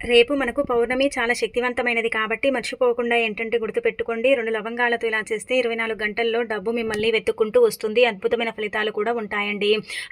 రేపు మనకు పౌర్ణమి చాలా శక్తివంతమైనది కాబట్టి మర్చిపోకుండా ఏంటంటే గుర్తుపెట్టుకోండి. 2 లవంగాలతో ఇలా చేస్తే 24 గంటల్లో డబ్బు మిమ్మల్ని వెతుక్కుంటూ వస్తుంది. అద్భుతమైన ఫలితాలు కూడా ఉంటాయండి.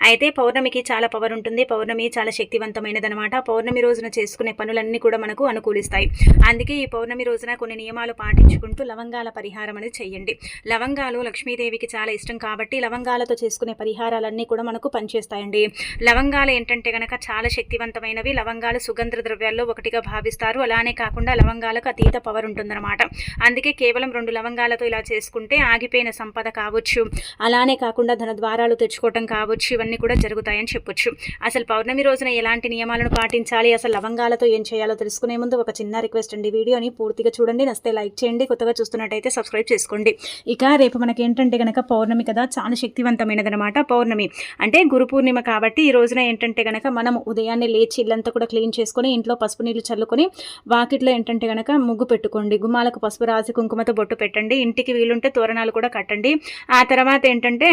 అయితే పౌర్ణమికి చాలా పవర్ ఉంటుంది. పౌర్ణమి చాలా శక్తివంతమైనదనమాట. పౌర్ణమి రోజున చేసుకునే పనులన్నీ కూడా మనకు అనుకూలిస్తాయి. అందుకే ఈ పౌర్ణమి రోజున కొన్ని నియమాలు పాటించుకుంటూ లవంగాల పరిహారం అనేది చేయండి. లవంగాలు లక్ష్మీదేవికి చాలా ఇష్టం కాబట్టి లవంగాలతో చేసుకునే పరిహారాలన్నీ కూడా మనకు పనిచేస్తాయండి. లవంగాలు ఏంటంటే గనక చాలా శక్తివంతమైనవి. లవంగాలు సుగంధ ద్రవ్యాల్లో ఒకటిగా భావిస్తారు. అలానే కాకుండా లవంగాలకు అతీత పవర్ ఉంటుందన్నమాట. అందుకే కేవలం 2 లవంగాలతో ఇలా చేసుకుంటే ఆగిపోయిన సంపద కావచ్చు, అలానే కాకుండా ధన ద్వారాలు తెచ్చుకోవటం కావచ్చు, ఇవన్నీ కూడా జరుగుతాయని చెప్పొచ్చు. అసలు పౌర్ణమి రోజున ఎలాంటి నియమాలను పాటించాలి, అసలు లవంగాలతో ఏం చేయాలో తెలుసుకునే ముందు ఒక చిన్న రిక్వెస్ట్ అండి. వీడియోని పూర్తిగా చూడండి, నచ్చితే లైక్ చేయండి, కొత్తగా చూస్తున్నట్టయితే సబ్స్క్రైబ్ చేసుకోండి. ఇక రేపు మనకి ఏంటంటే గనక పౌర్ణమి కదా, చాలా శక్తివంతమైనదనమాట. పౌర్ణమి అంటే గురు పూర్ణిమ కాబట్టి ఈ రోజున ఏంటంటే గనక మనం ఉదయాన్నే లేచి ఇల్లంతా కూడా క్లీన్ చేసుకొని ఇంట్లో పసుపు నీళ్ళు చల్లుకొని వాకిట్లో ఏంటంటే గనక ముగ్గు పెట్టుకోండి. గుమ్మాలకు పసుపు రాసి కుంకుమతో బొట్టు పెట్టండి. ఇంటికి వీలుంటే తోరణాలు కూడా కట్టండి. ఆ తర్వాత ఏంటంటే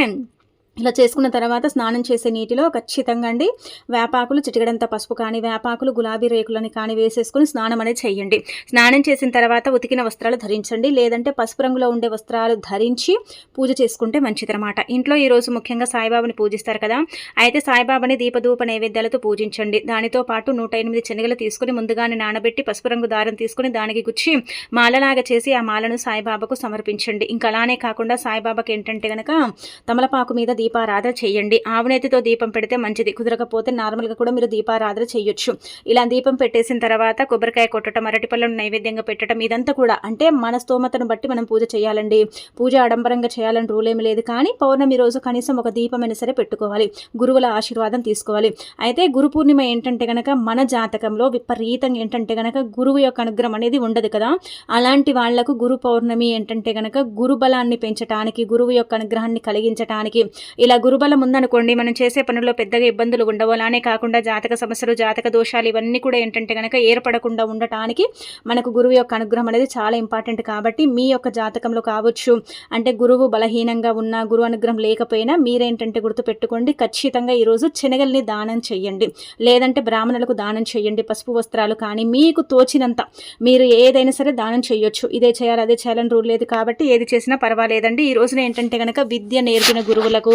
ఇలా చేసుకున్న తర్వాత స్నానం చేసే నీటిలో ఖచ్చితంగా అండి వేపాకులు చిటికడంత పసుపు కానీ వేపాకులు గులాబీ రేకులని కానీ వేసేసుకుని స్నానం అనేది చేయండి. స్నానం చేసిన తర్వాత ఉతికిన వస్త్రాలు ధరించండి, లేదంటే పసుపు రంగులో ఉండే వస్త్రాలు ధరించి పూజ చేసుకుంటే మంచిదన్నమాట. ఇంట్లో ఈరోజు ముఖ్యంగా సాయిబాబాని పూజిస్తారు కదా, అయితే సాయిబాబాని దీపధూప నైవేద్యాలతో పూజించండి. దానితో పాటు 108 శనగలు తీసుకుని ముందుగానే నానబెట్టి పసుపు రంగు దారం తీసుకుని దానికి గుచ్చి మాలలాగా చేసి ఆ మాలను సాయిబాబాకు సమర్పించండి. ఇంకా అలానే కాకుండా సాయిబాబాకి ఏంటంటే గనక తమలపాకు మీద దీపారాధన చేయండి. ఆవునేతితో దీపం పెడితే మంచిది, కుదరకపోతే నార్మల్గా కూడా మీరు దీపారాధన చేయొచ్చు. ఇలా దీపం పెట్టేసిన తర్వాత కొబ్బరికాయ కొట్టడం, అరటిపళ్ళను నైవేద్యంగా పెట్టడం, ఇదంతా కూడా అంటే మన స్తోమతను బట్టి మనం పూజ చేయాలండి. పూజ ఆడంబరంగా చేయాలని రూల్ ఏమి లేదు, కానీ పౌర్ణమి రోజు కనీసం ఒక దీపమైనా సరే పెట్టుకోవాలి, గురువుల ఆశీర్వాదం తీసుకోవాలి. అయితే గురు పూర్ణిమ ఏంటంటే గనక మన జాతకంలో విపరీతంగా ఏంటంటే గనక గురువు యొక్క అనుగ్రహం అనేది ఉండదు కదా, అలాంటి వాళ్లకు గురు పౌర్ణమి ఏంటంటే గనక గురు బలాన్ని పెంచడానికి, గురువు యొక్క అనుగ్రహాన్ని కలిగించడానికి, ఇలా గురుబలం ఉందనుకోండి మనం చేసే పనుల్లో పెద్దగా ఇబ్బందులు ఉండవు. అలానే కాకుండా జాతక సమస్యలు, జాతక దోషాలు ఇవన్నీ కూడా ఏంటంటే కనుక ఏర్పడకుండా ఉండటానికి మనకు గురువు యొక్క అనుగ్రహం అనేది చాలా ఇంపార్టెంట్. కాబట్టి మీ యొక్క జాతకంలో కావచ్చు, అంటే గురువు బలహీనంగా ఉన్నా, గురువు అనుగ్రహం లేకపోయినా మీరేంటంటే గుర్తుపెట్టుకోండి, ఖచ్చితంగా ఈరోజు శనగల్ని దానం చేయండి, లేదంటే బ్రాహ్మణులకు దానం చేయండి. పసుపు వస్త్రాలు కానీ మీకు తోచినంత మీరు ఏదైనా సరే దానం చేయొచ్చు. ఇదే చేయాలి అదే చేయాలని రూల్ లేదు కాబట్టి ఏది చేసినా పర్వాలేదండి. ఈ రోజున ఏంటంటే కనుక విద్య నేర్పిన గురువులకు,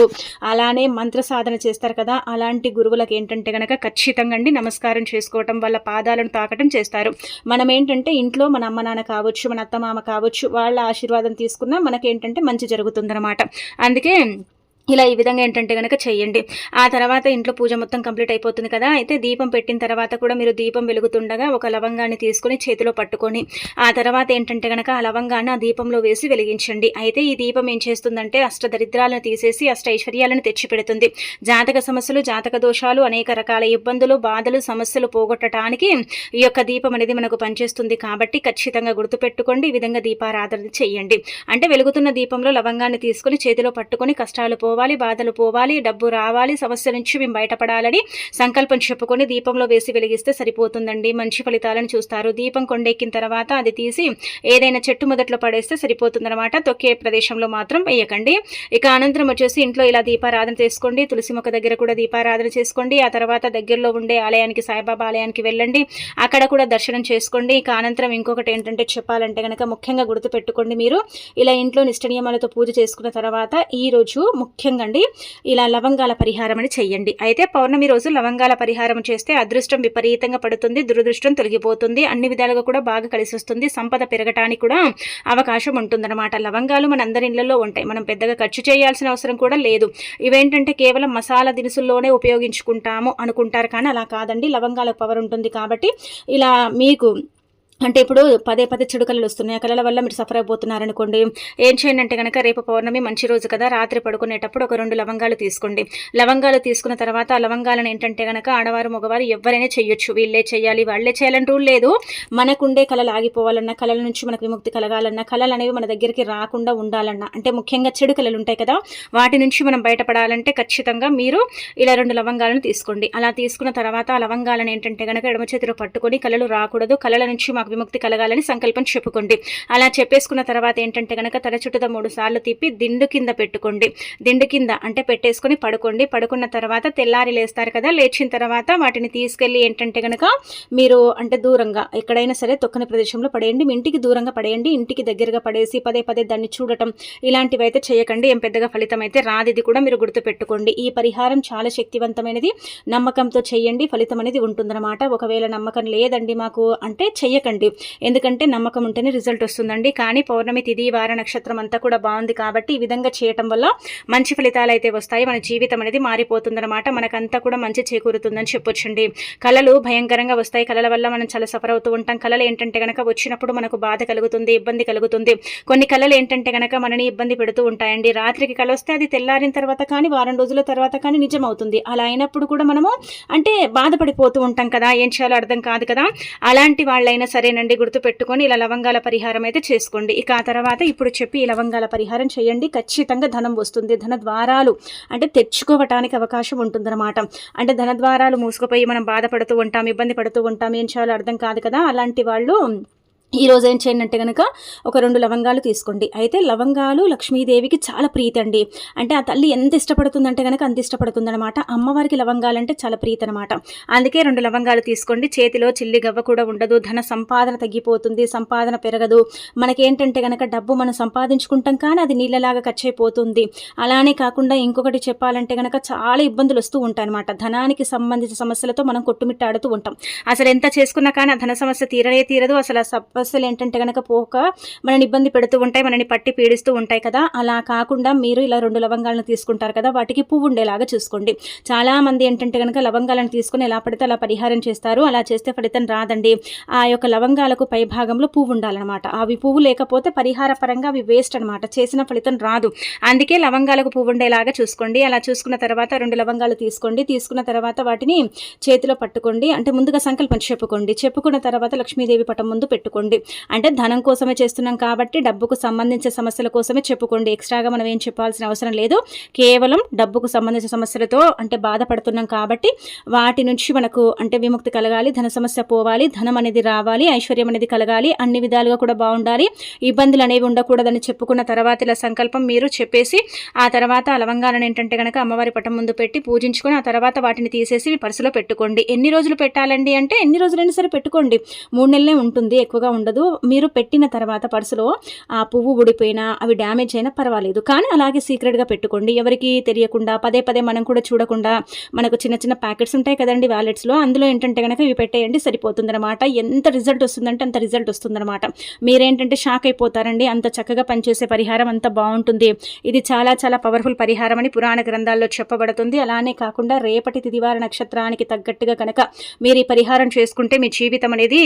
అలానే మంత్ర సాధన చేస్తారు కదా, అలాంటి గురువులకు ఏంటంటే కనుక ఖచ్చితంగా అండి నమస్కారం చేసుకోవటం, వాళ్ళ పాదాలను తాకటం చేస్తారు. మనం ఏంటంటే ఇంట్లో మన అమ్మ నాన్న కావచ్చు, మన అత్తమామ కావచ్చు, వాళ్ళ ఆశీర్వాదం తీసుకున్నా మనకేంటంటే మంచి జరుగుతుందన్నమాట. అందుకే ఇలా ఈ విధంగా ఏంటంటే కనుక చేయండి. ఆ తర్వాత ఇంట్లో పూజ మొత్తం కంప్లీట్ అయిపోతుంది కదా, అయితే దీపం పెట్టిన తర్వాత కూడా మీరు దీపం వెలుగుతుండగా ఒక లవంగాన్ని తీసుకొని చేతిలో పట్టుకొని ఆ తర్వాత ఏంటంటే కనుక ఆ లవంగాన్ని ఆ దీపంలో వేసి వెలిగించండి. అయితే ఈ దీపం ఏం చేస్తుందంటే అష్టదరిద్రాలను తీసేసి అష్టైశ్వర్యాలను తెచ్చిపెడుతుంది. జాతక సమస్యలు, జాతక దోషాలు, అనేక రకాల ఇబ్బందులు, బాధలు, సమస్యలు పోగొట్టడానికి ఈ యొక్క దీపం అనేది మనకు పనిచేస్తుంది. కాబట్టి ఖచ్చితంగా గుర్తుపెట్టుకోండి, ఈ విధంగా దీపారాధన చేయండి. అంటే వెలుగుతున్న దీపంలో లవంగాన్ని తీసుకొని చేతిలో పట్టుకొని కష్టాలు బాధలు పోవాలి, డబ్బు రావాలి, సమస్య నుంచి మేము బయటపడాలని సంకల్పం చెప్పుకొని దీపంలో వేసి వెలిగిస్తే సరిపోతుందండి. మంచి ఫలితాలను చూస్తారు. దీపం కొండెక్కిన తర్వాత అది తీసి ఏదైనా చెట్టు మొదట్లో పడేస్తే సరిపోతుందన్నమాట. తొక్కే ప్రదేశంలో మాత్రం వేయకండి. ఇక అనంతరం వచ్చేసి ఇంట్లో ఇలా దీపారాధన చేసుకోండి. తులసి మొక్క దగ్గర కూడా దీపారాధన చేసుకోండి. ఆ తర్వాత దగ్గరలో ఉండే ఆలయానికి, సాయిబాబా ఆలయానికి వెళ్ళండి, అక్కడ కూడా దర్శనం చేసుకోండి. ఇక అనంతరం ఇంకొకటి ఏంటంటే చెప్పాలంటే కనుక ముఖ్యంగా గుర్తుపెట్టుకోండి, మీరు ఇలా ఇంట్లో నిష్ట నియమాలతో పూజ చేసుకున్న తర్వాత ఈ రోజు ముఖ్యంగా అండి ఇలా లవంగాల పరిహారం అని చెయ్యండి. అయితే పౌర్ణమి రోజు లవంగాల పరిహారం చేస్తే అదృష్టం విపరీతంగా పడుతుంది, దురదృష్టం తొలగిపోతుంది, అన్ని విధాలుగా కూడా బాగా కలిసి వస్తుంది, సంపద పెరగటానికి కూడా అవకాశం ఉంటుందన్నమాట. లవంగాలు మన అందరి ఇళ్లలో ఉంటాయి, మనం పెద్దగా ఖర్చు చేయాల్సిన అవసరం కూడా లేదు. ఇవేంటంటే కేవలం మసాలా దినుసుల్లోనే ఉపయోగించుకుంటాము అనుకుంటారు, కానీ అలా కాదండి. లవంగాలకు పవర్ ఉంటుంది కాబట్టి ఇలా మీకు అంటే ఇప్పుడు పదే చెడు కళలు వస్తున్నాయి, ఆ కళల వల్ల మీరు సఫర్ అయిపోతున్నారనుకోండి, ఏం చేయండి అంటే కనుక రేపు పౌర్ణమి మంచి రోజు కదా, రాత్రి పడుకునేటప్పుడు ఒక 2 లవంగాలు తీసుకోండి. లవంగాలు తీసుకున్న తర్వాత ఆ లవంగాలను ఏంటంటే కనుక ఆడవారు మగవారు ఎవరైనా చేయొచ్చు, వీళ్ళే చేయాలి వాళ్ళే చేయాలని రూల్ లేదు. మనకుండే కళలు ఆగిపోవాలన్నా, కళల నుంచి మనకు విముక్తి కలగాలన్నా, కళలు అనేవి మన దగ్గరికి రాకుండా ఉండాలన్నా, అంటే ముఖ్యంగా చెడు కళలు ఉంటాయి కదా, వాటి నుంచి మనం బయటపడాలంటే ఖచ్చితంగా మీరు ఇలా 2 లవంగాలను తీసుకోండి. అలా తీసుకున్న తర్వాత ఆ లవంగాలను ఏంటంటే కనుక ఎడమ చేతిలో పట్టుకొని కళలు రాకూడదు, కళల నుంచి మాకు మాకు విముక్తి కలగాలని సంకల్పం చెప్పుకోండి. అలా చెప్పేసుకున్న తర్వాత ఏంటంటే కనుక తల చుట్టూ 3 సార్లు తిప్పి దిండు కింద పెట్టుకోండి. దిండు కింద అంటే పెట్టేసుకొని పడుకోండి. పడుకున్న తర్వాత తెల్లారి లేస్తారు కదా, లేచిన తర్వాత వాటిని తీసుకెళ్ళి ఏంటంటే కనుక మీరు అంటే దూరంగా ఎక్కడైనా సరే తొక్కని ప్రదేశంలో పడేయండి. మీ ఇంటికి దూరంగా పడేయండి. ఇంటికి దగ్గరగా పడేసి పదే పదే దాన్ని చూడటం ఇలాంటివి అయితే చేయకండి. ఏం పెద్దగా ఫలితం అయితే రాదు. ఇది కూడా మీరు గుర్తుపెట్టుకోండి. ఈ పరిహారం చాలా శక్తివంతమైనది. నమ్మకంతో చేయండి, ఫలితం అనేది ఉంటుందన్నమాట. ఒకవేళ నమ్మకం లేదండి మాకు అంటే చెయ్యకండి. ఎందుకంటే నమ్మకం ఉంటేనే రిజల్ట్ వస్తుందండి. కానీ పౌర్ణమి తిథి వార నక్షత్రం అంతా కూడా బాగుంది కాబట్టి ఈ విధంగా చేయటం వల్ల మంచి ఫలితాలు అయితే వస్తాయి. మన జీవితం అనేది మారిపోతుందన్నమాట. మనకంతా కూడా మంచి చేకూరుతుందని చెప్పొచ్చండి. కళలు భయంకరంగా వస్తాయి. కళల వల్ల మనం చాలా సఫర్ అవుతూ ఉంటాం. కళలు ఏంటంటే కనుక వచ్చినప్పుడు మనకు బాధ కలుగుతుంది, ఇబ్బంది కలుగుతుంది. కొన్ని కళలు ఏంటంటే కనుక మనని ఇబ్బంది పెడుతూ ఉంటాయండి. రాత్రికి కళ వస్తే అది తెల్లారిన తర్వాత కానీ వారం రోజుల తర్వాత కానీ నిజం అవుతుంది. అలా అయినప్పుడు కూడా మనము అంటే బాధపడిపోతూ ఉంటాం కదా, ఏం చేయాలో అర్థం కాదు కదా. అలాంటి వాళ్ళైనా సరేనండి, గుర్తుపెట్టుకొని ఇలా లవంగాల పరిహారం అయితే చేసుకోండి. ఇక ఆ తర్వాత ఇప్పుడు చెప్పి ఈ లవంగాల పరిహారం చేయండి. ఖచ్చితంగా ధనం వస్తుంది. ధన ద్వారాలు అంటే తెచ్చుకోవటానికి అవకాశం ఉంటుందన్నమాట. అంటే ధన ద్వారాలు మూసుకుపోయి మనం బాధపడుతూ ఉంటాం, ఇబ్బంది పడుతూ ఉంటాం, ఏం చేయాలో అర్థం కాదు కదా. అలాంటి వాళ్ళు ఈరోజు ఏం చేయండి అంటే కనుక ఒక 2 లవంగాలు తీసుకోండి. అయితే లవంగాలు లక్ష్మీదేవికి చాలా ప్రీతి అండి. అంటే ఆ తల్లి ఎంత ఇష్టపడుతుందంటే కనుక అంత ఇష్టపడుతుందన్నమాట. అమ్మవారికి లవంగాలు అంటే చాలా ప్రీతి అనమాట. అందుకే 2 లవంగాలు తీసుకోండి. చేతిలో చిల్లి గవ్వ కూడా ఉండదు. ధన సంపాదన తగ్గిపోతుంది, సంపాదన పెరగదు. మనకేంటంటే కనుక డబ్బు మనం సంపాదించుకుంటాం కానీ అది నీళ్ళలాగా ఖర్చు అయిపోతుంది. అలానే కాకుండా ఇంకొకటి చెప్పాలంటే కనుక చాలా ఇబ్బందులు వస్తూ ఉంటాయన్నమాట. ధనానికి సంబంధించిన సమస్యలతో మనం కొట్టుమిట్టాడుతూ ఉంటాం. అసలు ఎంత చేసుకున్నా కానీ ఆ ధన సమస్య తీరదు. అసలు సమస్యలు ఏంటంటే కనుక పోక మనని ఇబ్బంది పెడుతూ ఉంటాయి, మనని పట్టి పీడిస్తూ ఉంటాయి కదా. అలా కాకుండా మీరు ఇలా 2 లవంగాలను తీసుకుంటారు కదా, వాటికి పువ్వు ఉండేలాగా చూసుకోండి. చాలా మంది ఏంటంటే కనుక లవంగాలను తీసుకుని ఎలా పడితే అలా పరిహారం చేస్తారు. అలా చేస్తే ఫలితం రాదండి. ఆ యొక్క లవంగాలకు పై భాగంలో పువ్వు ఉండాలన్నమాట. అవి పువ్వు లేకపోతే పరిహార పరంగా అవి వేస్ట్ అనమాట, చేసిన ఫలితం రాదు. అందుకే లవంగాలకు పువ్వు ఉండేలాగా చూసుకోండి. అలా చూసుకున్న తర్వాత 2 లవంగాలు తీసుకోండి. తీసుకున్న తర్వాత వాటిని చేతిలో పట్టుకోండి. అంటే ముందుగా సంకల్పం చెప్పుకున్న తర్వాత లక్ష్మీదేవి పటం ముందు పెట్టుకోండి. అంటే ధనం కోసమే చేస్తున్నాం కాబట్టి డబ్బుకు సంబంధించిన సమస్యల కోసమే చెప్పుకోండి. ఎక్స్ట్రాగా మనం ఏం చెప్పాల్సిన అవసరం లేదు. కేవలం డబ్బుకు సంబంధించిన సమస్యలతో అంటే బాధపడుతున్నాం కాబట్టి వాటి నుంచి మనకు అంటే విముక్తి కలగాలి, ధన సమస్య పోవాలి, ధనం అనేది రావాలి, ఐశ్వర్యం అనేది కలగాలి, అన్ని విధాలుగా కూడా బాగుండాలి, ఇబ్బందులు అనేవి ఉండకూడదని చెప్పుకున్న తర్వాత ఇలా సంకల్పం మీరు చెప్పేసి ఆ తర్వాత ఆ లవంగాలను ఏంటంటే కనుక అమ్మవారి పటం ముందు పెట్టి పూజించుకొని ఆ తర్వాత వాటిని తీసేసి పర్సులో పెట్టుకోండి. ఎన్ని రోజులు పెట్టాలండి అంటే ఎన్ని రోజులైనా సరే పెట్టుకోండి. 3 నెలలే ఉంటుంది, ఎక్కువగా ఉండదు. మీరు పెట్టిన తర్వాత పర్సులో ఆ పువ్వు ఊడిపోయినా అవి డ్యామేజ్ అయినా పర్వాలేదు, కానీ అలాగే సీక్రెట్గా పెట్టుకోండి. ఎవరికి తెలియకుండా పదే పదే మనం కూడా చూడకుండా. మనకు చిన్న చిన్న ప్యాకెట్స్ ఉంటాయి కదండి వ్యాలెట్స్లో, అందులో ఏంటంటే కనుక ఇవి పెట్టేయండి, సరిపోతుందన్నమాట. ఎంత రిజల్ట్ వస్తుందంటే అంత రిజల్ట్ వస్తుందన్నమాట. మీరేంటంటే షాక్ అయిపోతారండి. అంత చక్కగా పనిచేసే పరిహారం, అంత బాగుంటుంది. ఇది చాలా చాలా పవర్ఫుల్ పరిహారం అని పురాణ గ్రంథాల్లో చెప్పబడుతుంది. అలానే కాకుండా రేపటి తిదివార నక్షత్రానికి తగ్గట్టుగా కనుక మీరు ఈ పరిహారం చేసుకుంటే మీ జీవితం అనేది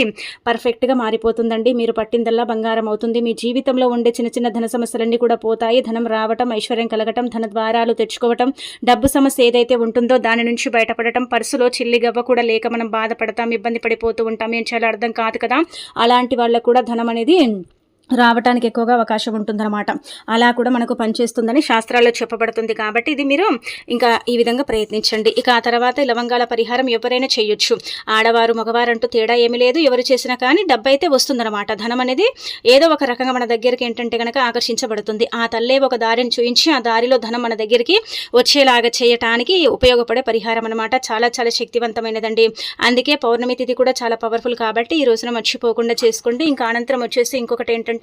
పర్ఫెక్ట్గా మారిపోతుందండి. మీరు పట్టిందల్లా బంగారం అవుతుంది. మీ జీవితంలో ఉండే చిన్న చిన్న ధన సమస్యలన్నీ కూడా పోతాయి. ధనం రావటం, ఐశ్వర్యం కలగటం, ధన ద్వారాలు తెచ్చుకోవటం, డబ్బు సమస్య ఏదైతే ఉంటుందో దాని నుంచి బయటపడటం, పర్సులో చిల్లి గవ్వ కూడా లేక మనం బాధపడతాం, ఇబ్బంది పడిపోతూ ఉంటాం, ఏం చేయాలో అర్థం కాదు కదా. అలాంటి వాళ్ళకు కూడా ధనం అనేది రావటానికి ఎక్కువగా అవకాశం ఉంటుందన్నమాట. అలా కూడా మనకు పనిచేస్తుందని శాస్త్రాల్లో చెప్పబడుతుంది. కాబట్టి ఇది మీరు ఇంకా ఈ విధంగా ప్రయత్నించండి. ఇక ఆ తర్వాత లవంగాల పరిహారం ఎవరైనా చేయొచ్చు, ఆడవారు మగవారు అంటూ తేడా ఏమీ లేదు. ఎవరు చేసినా కానీ డబ్బు అయితే వస్తుందన్నమాట. ధనం అనేది ఏదో ఒక రకంగా మన దగ్గరికి ఏంటంటే కనుక ఆకర్షించబడుతుంది. ఆ తల్లే ఒక దారిని చూపించి ఆ దారిలో ధనం మన దగ్గరికి వచ్చేలాగా చేయటానికి ఉపయోగపడే పరిహారం అనమాట. చాలా చాలా శక్తివంతమైనదండి. అందుకే పౌర్ణమి తిథి కూడా చాలా పవర్ఫుల్ కాబట్టి ఈ రోజున మర్చిపోకుండా చేసుకోండి. ఇంకా అనంతరం వచ్చేసి ఇంకొకటి ఏంటంటే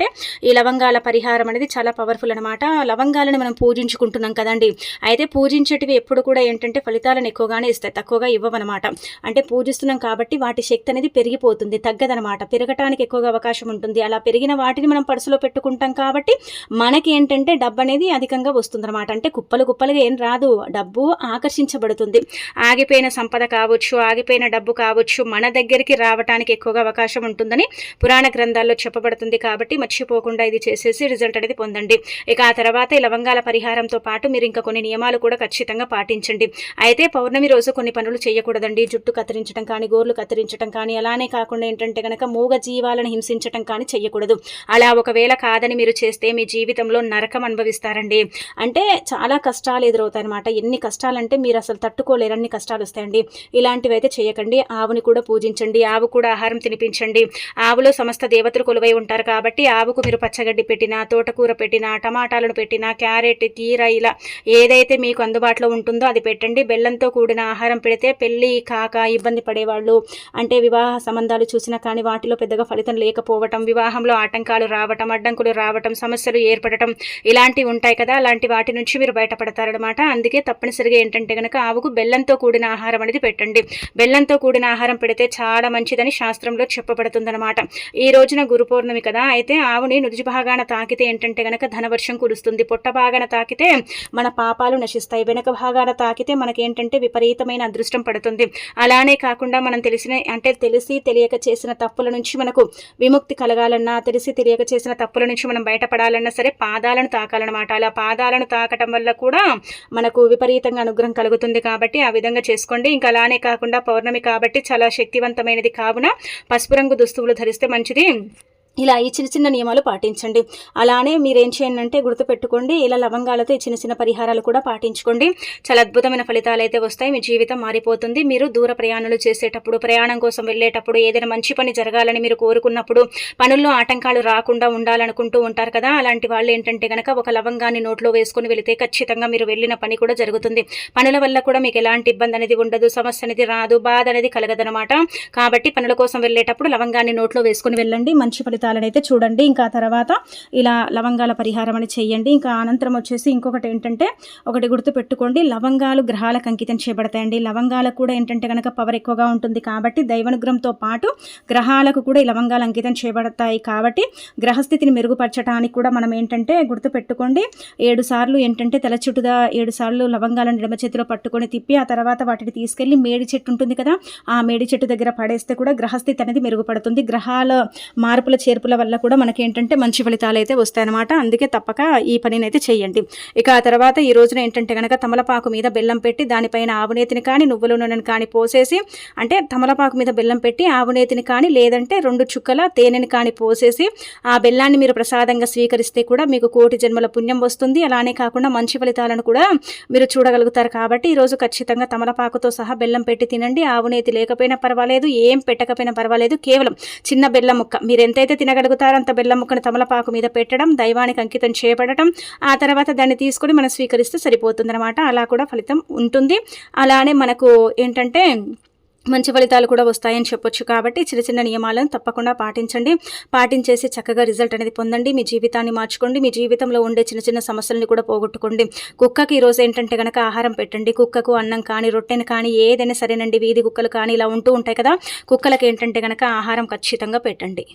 ఈ లవంగాల పరిహారం అనేది చాలా పవర్ఫుల్ అనమాట. లవంగాలను మనం పూజించుకుంటున్నాం కదండి. అయితే పూజించేటివి ఎప్పుడు కూడా ఏంటంటే ఫలితాలను ఎక్కువగానే ఇస్తాయి, తక్కువగా ఇవ్వవన్నమాట. అంటే పూజిస్తున్నాం కాబట్టి వాటి శక్తి అనేది పెరిగిపోతుంది, తగ్గదనమాట. పెరగటానికి ఎక్కువగా అవకాశం ఉంటుంది. అలా పెరిగిన వాటిని మనం పర్సులో పెట్టుకుంటాం కాబట్టి మనకి ఏంటంటే డబ్బు అనేది అధికంగా వస్తుందన్నమాట. అంటే కుప్పలు కుప్పలుగా ఏం రాదు, డబ్బు ఆకర్షించబడుతుంది. ఆగిపోయిన సంపద కావచ్చు, ఆగిపోయిన డబ్బు కావచ్చు, మన దగ్గరికి రావటానికి ఎక్కువగా అవకాశం ఉంటుందని పురాణ గ్రంథాల్లో చెప్పబడుతుంది. కాబట్టి మర్చిపోకుండా ఇది చేసేసి రిజల్ట్ అనేది పొందండి. ఇక ఆ తర్వాత ఈ లవంగాల పరిహారంతో పాటు మీరు ఇంకా కొన్ని నియమాలు కూడా ఖచ్చితంగా పాటించండి. అయితే పౌర్ణమి రోజు కొన్ని పనులు చేయకూడదండి. జుట్టు కత్తిరించడం కానీ, గోర్లు కత్తిరించడం కానీ, అలానే కాకుండా ఏంటంటే గనక మూగ జీవాలను హింసించడం కానీ చెయ్యకూడదు. అలా ఒకవేళ కాదని మీరు చేస్తే మీ జీవితంలో నరకం అనుభవిస్తారండి. అంటే చాలా కష్టాలు ఎదురవుతాయి అనమాట. ఎన్ని కష్టాలంటే మీరు అసలు తట్టుకోలేరన్ని కష్టాలు వస్తాయండి. ఇలాంటివి అయితే చేయకండి. ఆవుని కూడా పూజించండి, ఆవు కూడా ఆహారం తినిపించండి. ఆవులో సమస్త దేవతలు కొలువై ఉంటారు కాబట్టి ఆవుకు మీరు పచ్చగడ్డి పెట్టినా, తోటకూర పెట్టినా, టమాటాలను పెట్టినా, క్యారెట్, కీర ఇలా ఏదైతే మీకు అందుబాటులో ఉంటుందో అది పెట్టండి. బెల్లంతో కూడిన ఆహారం పెడితే పెళ్ళి కాక ఇబ్బంది పడేవాళ్ళు, అంటే వివాహ సంబంధాలు చూసినా కానీ వాటిలో పెద్దగా ఫలితం లేకపోవటం, వివాహంలో ఆటంకాలు రావటం, అడ్డంకులు రావటం, సమస్యలు ఏర్పడటం ఇలాంటివి ఉంటాయి కదా, అలాంటి వాటి నుంచి మీరు బయటపడతారనమాట. అందుకే తప్పనిసరిగా ఏంటంటే కనుక ఆవుకు బెల్లంతో కూడిన ఆహారం అనేది పెట్టండి. బెల్లంతో కూడిన ఆహారం పెడితే చాలా మంచిదని శాస్త్రంలో చెప్పబడుతుందన్నమాట. ఈ రోజున గురు పౌర్ణమి కదా, అయితే ఆవుని నుదుటి భాగాన తాకితే ఏంటంటే గనక ధనవర్షం కురుస్తుంది. పొట్ట భాగాన తాకితే మన పాపాలు నశిస్తాయి. వెనక భాగాన తాకితే మనకేంటంటే విపరీతమైన అదృష్టం పడుతుంది. అలానే కాకుండా మనం తెలిసి తెలియక చేసిన తప్పుల నుంచి మనకు విముక్తి కలగాలన్నా, తెలిసి తెలియక చేసిన తప్పుల నుంచి మనం బయటపడాలన్నా సరే పాదాలను తాకాలన్నమాట. అలా పాదాలను తాకటం వల్ల కూడా మనకు విపరీతంగా అనుగ్రహం కలుగుతుంది. కాబట్టి ఆ విధంగా చేసుకోండి. ఇంకా అలానే కాకుండా పౌర్ణమి కాబట్టి చాలా శక్తివంతమైనది కావున పసుపు రంగు దుస్తువులు ధరిస్తే మంచిది. ఇలా ఈ చిన్న చిన్న నియమాలు పాటించండి. అలానే మీరేం చేయండి అంటే గుర్తుపెట్టుకోండి, ఇలా లవంగాలతో ఈ చిన్న చిన్న పరిహారాలు కూడా పాటించుకోండి. చాలా అద్భుతమైన ఫలితాలు అయితే వస్తాయి. మీ జీవితం మారిపోతుంది. మీరు దూర ప్రయాణాలు చేసేటప్పుడు, ప్రయాణం కోసం వెళ్ళేటప్పుడు, ఏదైనా మంచి పని జరగాలని మీరు కోరుకున్నప్పుడు, పనుల్లో ఆటంకాలు రాకుండా ఉండాలనుకుంటూ ఉంటారు కదా, అలాంటి వాళ్ళు ఏంటంటే కనుక ఒక లవంగాన్ని నోట్లో వేసుకొని వెళితే ఖచ్చితంగా మీరు వెళ్ళిన పని కూడా జరుగుతుంది. పనుల వల్ల కూడా మీకు ఎలాంటి ఇబ్బంది అనేది ఉండదు, సమస్య అనేది రాదు, బాధ అనేది కలగదనమాట. కాబట్టి పనుల కోసం వెళ్ళేటప్పుడు లవంగాన్ని నోట్లో వేసుకొని వెళ్ళండి. మంచి ఫలితాలు అయితే చూడండి. ఇంకా తర్వాత ఇలా లవంగాల పరిహారం అని చేయండి. ఇంకా అనంతరం వచ్చేసి ఇంకొకటి ఏంటంటే, ఒకటి గుర్తు పెట్టుకోండి, లవంగాలు గ్రహాలకు అంకితం చేయబడతాయండి. లవంగాలకు కూడా ఏంటంటే కనుక పవర్ ఎక్కువగా ఉంటుంది కాబట్టి దైవానుగ్రహంతో పాటు గ్రహాలకు కూడా ఈ లవంగాలు అంకితం చేయబడతాయి. కాబట్టి గ్రహస్థితిని మెరుగుపరచడానికి కూడా మనం ఏంటంటే గుర్తు పెట్టుకోండి, 7 సార్లు ఏంటంటే తల చుట్టుదా 7 సార్లు లవంగాలను ఎడమ చేతిలో పట్టుకొని తిప్పి ఆ తర్వాత వాటిని తీసుకెళ్లి మేడి చెట్టు ఉంటుంది కదా, ఆ మేడి చెట్టు దగ్గర పడేస్తే కూడా గ్రహస్థితి అనేది మెరుగుపడుతుంది. గ్రహాల మార్పుల చేర్పుల వల్ల కూడా మనకి ఏంటంటే మంచి ఫలితాలు అయితే వస్తాయన్నమాట. అందుకే తప్పక ఈ పనిని అయితే చేయండి. ఇక ఆ తర్వాత ఈ రోజున ఏంటంటే కనుక తమలపాకు మీద బెల్లం పెట్టి దానిపైన ఆవునేతిని కానీ నువ్వుల నూనెని కానీ పోసేసి, అంటే తమలపాకు మీద బెల్లం పెట్టి ఆవునేతిని కానీ లేదంటే 2 చుక్కల తేనెని కానీ పోసేసి ఆ బెల్లాన్ని మీరు ప్రసాదంగా స్వీకరిస్తే కూడా మీకు కోటి జన్మల పుణ్యం వస్తుంది. అలానే కాకుండా మంచి ఫలితాలను కూడా మీరు చూడగలుగుతారు. కాబట్టి ఈరోజు ఖచ్చితంగా తమలపాకుతో సహా బెల్లం పెట్టి తినండి. ఆవునేతి లేకపోయినా పర్వాలేదు, ఏం పెట్టకపోయినా పర్వాలేదు, కేవలం చిన్న బెల్లం ముక్క మీరు ఎంతైతే తినగలుగుతారో అంత బెల్లం ముక్కను తమలపాకు మీద పెట్టడం, దైవానికి అంకితం చేయబడటం, ఆ తర్వాత దాన్ని తీసుకొని మనం స్వీకరిస్తే సరిపోతుందన్నమాట. అలా కూడా ఫలితం ఉంటుంది. అలానే మనకు ఏంటంటే మంచి ఫలితాలు కూడా వస్తాయని చెప్పొచ్చు. కాబట్టి చిన్న చిన్న నియమాలను తప్పకుండా పాటించండి. పాటించేసి చక్కగా రిజల్ట్ అనేది పొందండి. మీ జీవితాన్ని మార్చుకోండి. మీ జీవితంలో ఉండే చిన్న చిన్న సమస్యలను కూడా పోగొట్టుకోండి. కుక్కకి ఈరోజు ఏంటంటే కనుక ఆహారం పెట్టండి. కుక్కకు అన్నం కానీ, రొట్టెని కానీ ఏదైనా సరేనండి, వీధి కుక్కలు కానీ ఇలా ఉంటూ ఉంటాయి కదా, కుక్కలకి ఏంటంటే కనుక ఆహారం ఖచ్చితంగా పెట్టండి.